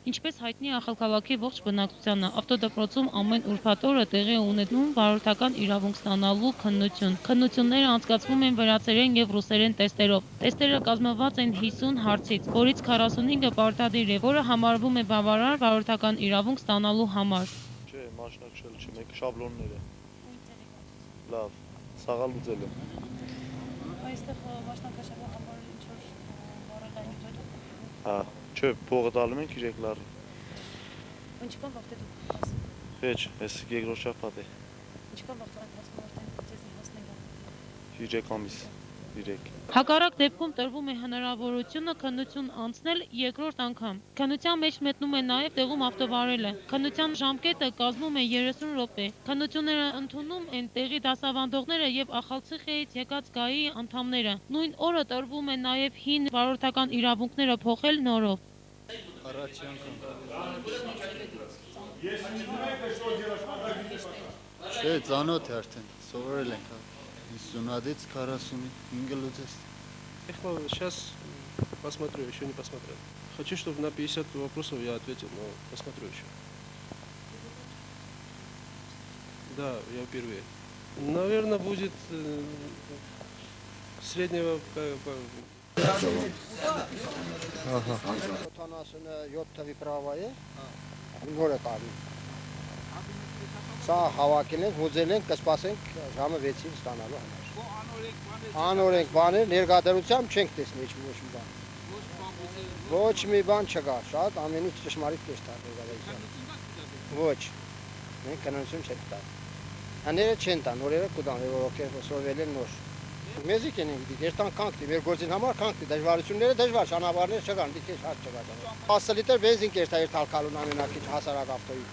Ինչպես հայտնի է ախալքալաքի ողջ բնակչությանը, ավտոդպրոցում ամեն ուրբաթ օրը տեղի է ունենում վարորդական իրավունք ստանալու քննություն։ Քննությունները անցկացվում են վրացերեն և ռուսերեն տեստերով։ Տեստերը կազմված են 50 հարցից, որից 45-ը պարտադիր է, որը համարվում է բավարար վարորդական իրավունք ստանալու համար։ Չէ, մասնակցել չի, մեկը շաբլոններ է։ Լավ, սաղալ լուծել եմ։ Այստեղ մասնակցելու համար ինչ-որ բառադայնություն եք։ Հա, չէ, փողը տալում ենք իրեք լարի։ Ինչքան վաղ է դուք։ Հեչ, ես երկրորդ շաբաթ է։ Ինչքան վաղ ընթացքում արդեն ձեզ հասնելա։ 3 ամիս, 3։ Հակառակ դեպքում տրվում է հնարավորությունը քննություն անցնել երկրորդ անգամ։ Քննության մեջ մտնում է նաև տեղում ավտովարելը։ Քննության ժամկետը կազմում է 30 րոպե։ Քննությունները ընդունում են տեղի դասավանդողները եւ Ախալցիխիայից եկած ԳԱԻ անդամները։ Նույն օրը տրվում է նաև հին վարորդական իրավունքները փոխել նորով։ Առաջի անգամ։ Չէ, ծանոթ է արդեն, սովորել ենք 50-ից 45 լուծես։ Сейчас посмотрю, еще не посмотрел. Хочу, чтобы на 50 вопросов я ответил, но посмотрю еще. Да, я впервые. Наверное, будет среднего... 77 թվի պրավայը նորը կարի։ Սա հավաքել ենք, հուզել ենք, կսպասենք ժամը 6-ին ստանալու համար։ Անօրենք բաներ, ներկայությամբ չենք տեսնի ոչ մի բան։ Ոչ մի բան չկա, շատ ամեն ինչ ճշմարիտ կեշտ է ներկայությամբ։ Ոչ, մենք կնություն չենք տա։ Հները չեն տա, նորերը կուտան, ովքեր սովորել են նոր։ Մեզի կենենք դիք, երտան կանք դի, մեր գործին համար կանք դի, դժվարությունները դժվար, շանավարներ չկան, դիք ես հարց չկա։ 10 լիտր բենզին կեշտ է երթալ կալուն ամենակիչ հասարակ ավտոյի։